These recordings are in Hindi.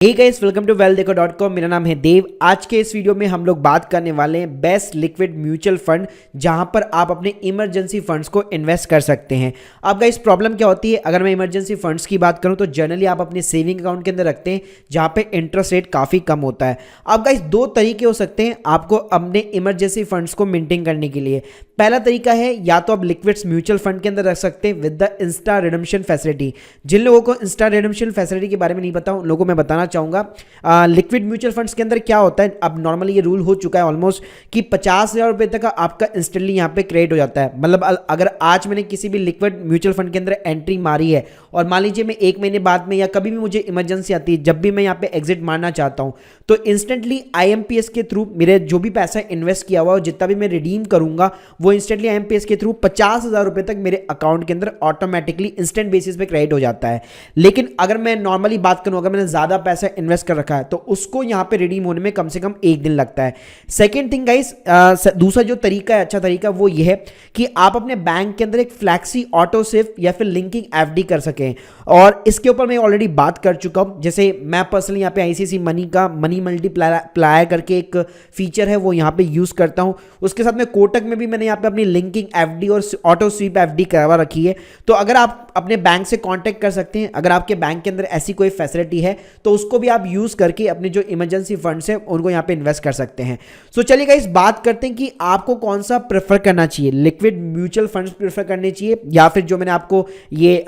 Hey guys, welcome to wealthdeco.com। मेरा नाम है देव। आज के इस वीडियो में हम लोग बात करने वाले हैं बेस्ट लिक्विड म्यूचुअल फंड जहां पर आप अपने इमरजेंसी फंड्स को इन्वेस्ट कर सकते हैं। अब गाइस प्रॉब्लम क्या होती है, अगर मैं इमरजेंसी फंड्स की बात करूं तो जनरली आप अपने सेविंग अकाउंट के अंदर रखते हैं जहां पे इंटरेस्ट रेट काफ़ी कम होता है। अब गाइस दो तरीके हो सकते हैं आपको अपने इमरजेंसी फंड्स को मेंटेन करने के लिए। पहला तरीका है या तो आप लिक्विड्स म्यूचुअल फंड के अंदर रख सकते हैं with the insta redemption facility. जिन लोगों को इंस्टा रिडम्पशन फैसिलिटी के बारे में नहीं पता उन लोगों को मैं बताना चाहूंगा लिक्विड म्यूचुअल फंड्स के अंदर क्या होता है। अब नॉर्मली ये रूल हो चुका है ऑलमोस्ट कि 50,000 रुपए तक आपका इंस्टेंटली यहाँ पे क्रेडिट हो जाता है। मतलब अगर आज मैंने किसी भी लिक्विड म्यूचुअल फंड के अंदर एंट्री मारी है और मान लीजिए मैं 1 महीने बाद में या कभी भी मुझे इमरजेंसी आती है, जब भी मैं यहाँ पे एग्जिट मारना चाहता हूँ तो इंस्टेंटली IMPS के थ्रू मेरे जो भी पैसा इन्वेस्ट किया हुआ है जितना भी मैं रिडीम करूंगा वो इंस्टेंटली IMPS के थ्रू 50,000 रुपए तक मेरे अकाउंट के अंदर ऑटोमेटिकली इंस्टेंट बेसिस पे क्रेडिट हो जाता है। लेकिन अगर मैं नॉर्मली बात करूं, अगर मैंने ज्यादा पैसा इन्वेस्ट कर रखा है तो उसको यहां पे रिडीम होने में कम से कम 1 दिन लगता है। सेकेंड थिंग गाइस, दूसरा जो तरीका है, अच्छा तरीका, वो ये है कि आप अपने बैंक के अंदर एक फ्लैक्सी ऑटो सेव या फिर लिंकिंग FD कर सकें। और इसके ऊपर मैं ऑलरेडी बात कर चुका हूं। जैसे मैं पर्सनली यहाँ पे ICICI मनी का मनी मल्टीप्लायर करके एक फीचर है वो यहाँ पे यूज करता हूं। उसके साथ में कोटक में भी मैंने यहाँ पे अपनी लिंकिंग FD और ऑटो स्वीप FD करवा रखी है। तो अगर आप अपने बैंक से कांटेक्ट कर सकते हैं, अगर आपके बैंक के अंदर ऐसी कोई फैसिलिटी है तो उसको भी आप यूज करके अपने जो इमरजेंसी फंड्स है उनको यहाँ पे इन्वेस्ट कर सकते हैं। सो चलिए गाइस बात करते हैं कि आपको कौन सा प्रेफर करना चाहिए, लिक्विड म्यूचुअल फंड्स प्रेफर करने चाहिए या फिर जो मैंने आपको ये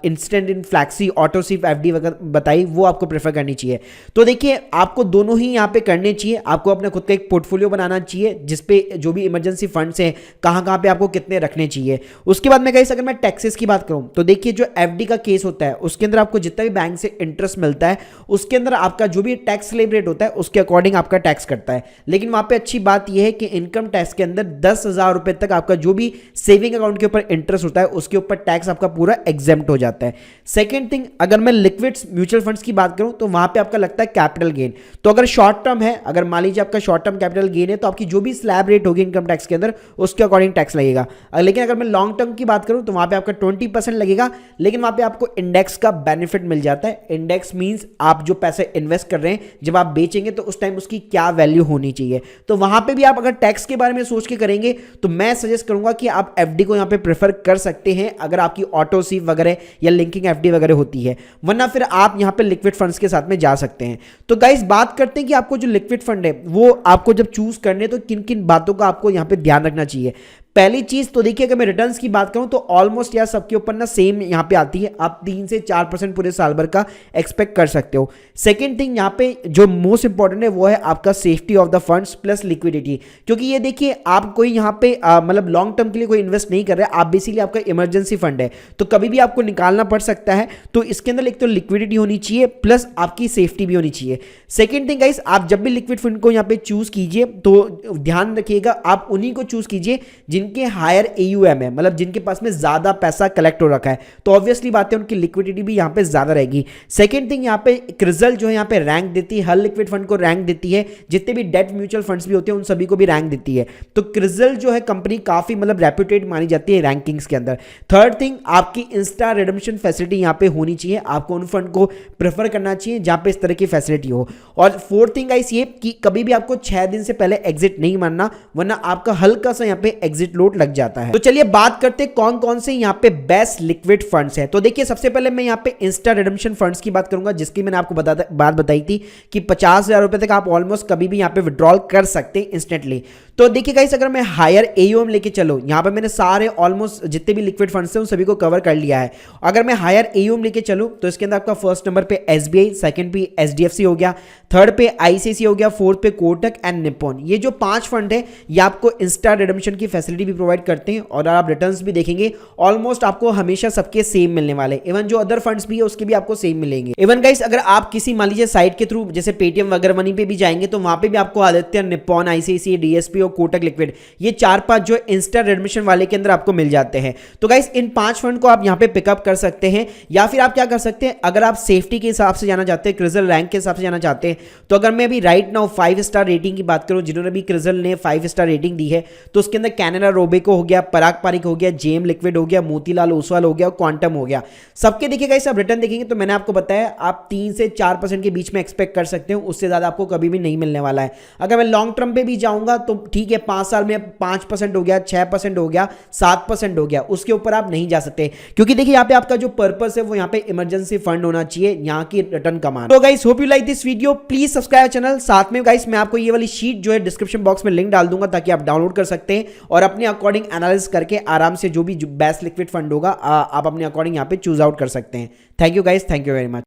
इंस्टेंट इन फ्लैक्सी ऑटो स्वीप FD वगैरह बताई वो आपको प्रेफर करनी चाहिए। तो देखिए आपको दोनों ही यहाँ पे करने चाहिए। आपको अपना खुद का एक पोर्टफोलियो बनाना चाहिए जिसपे जो भी इमरजेंसी फंड्स हैं कहाँ पे आपको कितने रखने चाहिए। उसके बाद में गाइस अगर मैं टैक्सेस की बात करूं तो देखिए जो FD का केस होता है उसके अंदर आपको जितना भी बैंक से इंटरेस्ट मिलता है उसके अंदर आपका जो भी टैक्स स्लैब रेट होता है उसके अकॉर्डिंग आपका टैक्स करता है। लेकिन वहां पे अच्छी बात यह है कि इनकम टैक्स के अंदर 10,000 रुपए तक आपका जो भी सेविंग अकाउंट के ऊपर इंटरेस्ट होता है उसके ऊपर टैक्स आपका पूरा एग्जेम्प्ट हो जाता है। सेकेंड थिंग, अगर मैं लिक्विड्स म्यूचुअल फंड्स की बात करूं तो वहां पे आपका लगता है कैपिटल गेन। तो अगर शॉर्ट टर्म है, अगर मान लीजिए आपका शॉर्ट टर्म कैपिटल गेन है तो आपकी जो भी स्लैब रेट होगी इनकम टैक्स के अंदर उसके अकॉर्डिंग टैक्स लगेगा। लेकिन अगर मैं लॉन्ग टर्म की बात करूं तो वहां पे आपका 20% लगेगा। लेकिन वहां पे आपको इंडेक्स का बेनिफिट मिल जाता है। इंडेक्स मींस आप जो पैसे इन्वेस्ट कर रहे हैं जब आप बेचेंगे तो उस टाइम उसकी क्या वैल्यू होनी चाहिए। तो वहां पे भी आप अगर टैक्स के बारे में सोच के करेंगे तो मैं सजेस्ट करूंगा कि आप FD को यहां पे प्रेफर कर सकते हैं अगर आपकी ऑटो सीव वगैरह या लिंकिंग FD वगैरह होती है, वरना फिर आप यहां पे लिक्विड फंड्स के साथ में जा सकते हैं। तो गाइस बात करते हैं कि आपको जो लिक्विड फंड है वो आपको जब चूज करने तो किन किन बातों का आपको यहां पे ध्यान रखना चाहिए। पहली चीज तो देखिए, अगर मैं रिटर्न्स की बात करूं तो ऑलमोस्ट यार सबके ऊपर ना सेम यहां पे आती है, आप 3 से 4% पूरे साल भर का एक्सपेक्ट कर सकते हो। सेकंड थिंग यहां पे जो मोस्ट इंपॉर्टेंट है वो है आपका safety of the funds plus liquidity. क्योंकि ये देखिए आप कोई यहां पे मतलब लॉन्ग टर्म के लिए कोई इन्वेस्ट नहीं कर रहे, आप बेसिकली आपका इमरजेंसी फंड है तो कभी भी आपको निकालना पड़ सकता है। तो इसके अंदर एक तो लिक्विडिटी होनी चाहिए प्लस आपकी सेफ्टी भी होनी चाहिए। सेकेंड थिंग गाइस, आप जब भी लिक्विड फंड को यहां पे चूज कीजिए तो ध्यान रखिएगा आप उन्हीं को चूज कीजिए जिनके हायर AUM है, मतलब जिनके पास में ज्यादा पैसा कलेक्ट हो रखा है। तो ऑब्वियसली बात है उनकी लिक्विडिटी भी यहां पे ज्यादा रहेगी। सेकंड थिंग, यहां पे क्रिजल जो है यहां पे रैंक देती है, हर लिक्विड फंड को रैंक देती है, जितने भी डेट म्यूचुअल फंड्स भी होते हैं उन सभी को भी रैंक देती है। तो क्रिजल जो है कंपनी काफी मतलब रेप्यूटेड मानी जाती है रैंकिंग्स के अंदर। थर्ड थिंग, आपकी इंस्टा रिडम्पशन फैसिलिटी यहां पे होनी चाहिए। आपको उन फंड को प्रेफर करना चाहिए जहां पे इस तरह की फैसिलिटी हो। और फोर्थ थिंग गाइस ये कि कभी भी आपको 6 दिन से पहले एग्जिट नहीं मारना, वरना आपका हल्का सा यहां पे एग्जिट लोड लग जाता है। तो चलिए बात करते हैं कौन कौन से यहां पे बेस्ट लिक्विड फंड्स हैं। तो देखिए सबसे पहले मैं यहां पे इंस्टा रिडम्पशन फंड्स की बात करूंगा जिसकी मैंने आपको बात बताई थी कि 50,000 रुपए तक आप ऑलमोस्ट कभी भी यहां पे विड्रॉल कर सकते हैं इंस्टेंटली। तो देखिए गाइस अगर मैं हायर AUM लेके चलो, यहां पे मैंने सारे ऑलमोस्ट जितने भी लिक्विड फंड्स हैं उन सभी को कवर कर लिया है। अगर मैं हायर AUM लेके चलूं तो इसके अंदर आपका फर्स्ट नंबर पे SBI, सेकंड पे HDFC हो गया, थर्ड पे ICICI हो गया, फोर्थ पे कोटक एंड निप्पॉन। ये जो 5 फंड है ये आपको इंस्टा रिडम्पशन की फैसिलिटी भी प्रोवाइड करते हैं और आप रिटर्न्स भी देखेंगे ऑलमोस्ट आपको हमेशा सबके सेम मिलने वाले। इवन जो अदर फंड्स भी है उसके भी आपको सेम मिलेंगे। इवन गाइस अगर आप किसी मान लीजिए साइट के थ्रू जैसे पेटीएम वगैरह मनी पे भी जाएंगे तो वहां पे भी आपको आदित्य, निप्पॉन, ICICI, DSP और कोटक लिक्विड ये 4-5 जो इंस्टा रिडम्पशन वाले के अंदर आपको मिल जाते हैं। तो गाइस इन 5 फंड को आप यहां पे पिकअप कर सकते हैं। या फिर आप क्या कर सकते हैं, अगर आप सेफ्टी के हिसाब से जाना चाहते हैं, क्रिजल रैंक के हिसाब से जाना चाहते हैं तो अगर मैं अभी राइट नाउ 5 स्टार रेटिंग की बात करूं, जिन्होंने भी क्रिजल ने 5 स्टार रेटिंग दी है, तो उसके अंदर कैनेला रोबेको हो गया, पराग पारिक हो गया, जेम लिक्विड हो गया, मोतीलाल ओसवाल हो गया, क्वांटम हो गया। सबके देखिएगा इस रिटर्न देखेंगे तो मैंने आपको बताया आप 3 से 4% के बीच में एक्सपेक्ट कर सकते हो, उससे ज़्यादा आपको कभी भी नहीं मिलने वाला है। अगर मैं लॉन्ग टर्म पे भी जाऊंगा तो ठीक है, 5 साल में 5% हो गया, 6% हो गया, 7% हो गया, उसके ऊपर आप नहीं जा सकते, क्योंकि देखिए यहाँ पे आपका जो पर्पस है वो यहाँ पे इमरजेंसी फंड होना चाहिए, यहाँ की रिटर्न कमाना। तो guys hope you like this video, please subscribe channel. साथ में गाइस मैं आपको ये वाली शीट जो है डिस्क्रिप्शन बॉक्स में लिंक डाल दूंगा ताकि आप डाउनलोड कर सकते हैं और अपने अकॉर्डिंग एनालिसिस करके आराम से जो भी बेस्ट लिक्विड फंड होगा आप अपने अकॉर्डिंग यहाँ पे चूज आउट कर सकते हैं। Thank you guys, thank you very much.